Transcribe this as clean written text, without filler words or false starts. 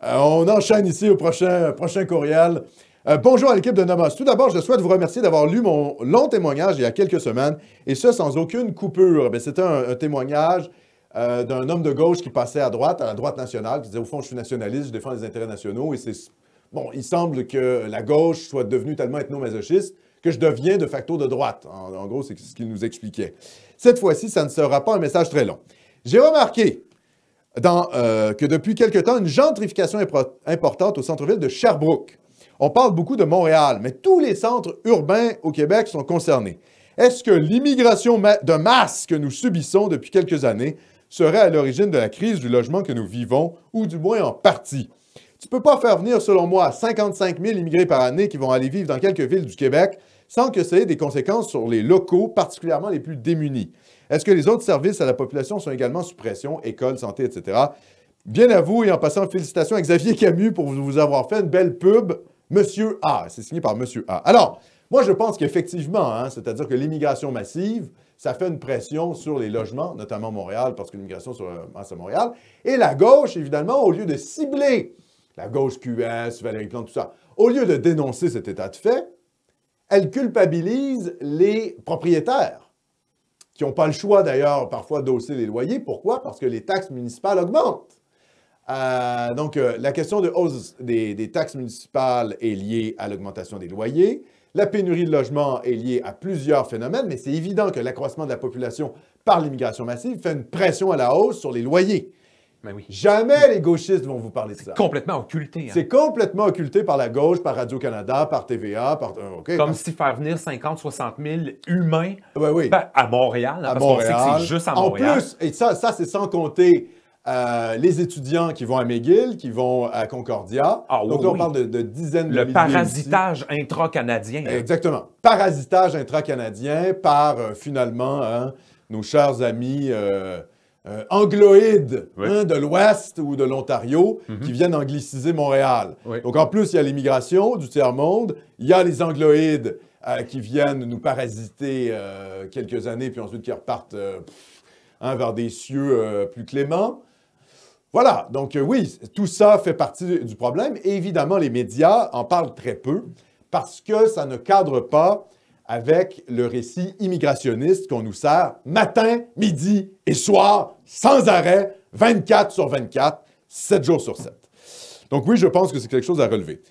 On enchaîne ici au prochain courriel. Bonjour à l'équipe de Nomos. Tout d'abord, je souhaite vous remercier d'avoir lu mon long témoignage il y a quelques semaines, et ce, sans aucune coupure. C'était un témoignage d'un homme de gauche qui passait à la droite nationale, qui disait, au fond, je suis nationaliste, je défends les intérêts nationaux, et c'est... Bon, il semble que la gauche soit devenue tellement ethno-masochiste que je deviens de facto de droite. En gros, c'est ce qu'il nous expliquait. Cette fois-ci, ça ne sera pas un message très long. J'ai remarqué que depuis quelque temps, une gentrification importante au centre-ville de Sherbrooke. On parle beaucoup de Montréal, mais tous les centres urbains au Québec sont concernés. Est-ce que l'immigration de masse que nous subissons depuis quelques années serait à l'origine de la crise du logement que nous vivons, ou du moins en partie? Tu ne peux pas faire venir, selon moi, 55 000 immigrés par année qui vont aller vivre dans quelques villes du Québec sans que ça ait des conséquences sur les locaux, particulièrement les plus démunis. Est-ce que les autres services à la population sont également sous pression, école, santé, etc.? Bien à vous, et en passant, félicitations à Xavier Camus pour vous avoir fait une belle pub. Monsieur A, c'est signé par Monsieur A. Alors, moi, je pense qu'effectivement, c'est-à-dire que l'immigration massive, ça fait une pression sur les logements, notamment Montréal, parce que l'immigration c'est Montréal. Et la gauche, évidemment, au lieu de cibler la gauche QS, Valérie Plante, tout ça, au lieu de dénoncer cet état de fait, elle culpabilise les propriétaires, qui n'ont pas le choix d'ailleurs parfois d'hausser les loyers. Pourquoi? Parce que les taxes municipales augmentent. Donc, la question de hausse des taxes municipales est liée à l'augmentation des loyers. La pénurie de logements est liée à plusieurs phénomènes, mais c'est évident que l'accroissement de la population par l'immigration massive fait une pression à la hausse sur les loyers. Ben oui. Jamais les gauchistes vont vous parler de ça. C'est complètement occulté. C'est complètement occulté par la gauche, par Radio-Canada, par TVA, par... Comme si faire venir 50-60 000 humains oui. À Montréal, à parce Montréal. qu'on sait que c'est juste à Montréal. En plus, et ça c'est sans compter les étudiants qui vont à McGill, qui vont à Concordia. Donc là, on parle de dizaines de milliers. Le parasitage intra-canadien. Exactement. Parasitage intra-canadien par, finalement, nos chers amis... angloïdes de l'Ouest ou de l'Ontario qui viennent angliciser Montréal. Oui. Donc, en plus, il y a l'immigration du tiers-monde, il y a les angloïdes qui viennent nous parasiter quelques années, puis ensuite qui repartent vers des cieux plus cléments. Voilà, donc oui, tout ça fait partie du problème. Et évidemment, les médias en parlent très peu parce que ça ne cadre pas avec le récit immigrationniste qu'on nous sert matin, midi et soir, sans arrêt, 24 sur 24, 7 jours sur 7. Donc oui, je pense que c'est quelque chose à relever.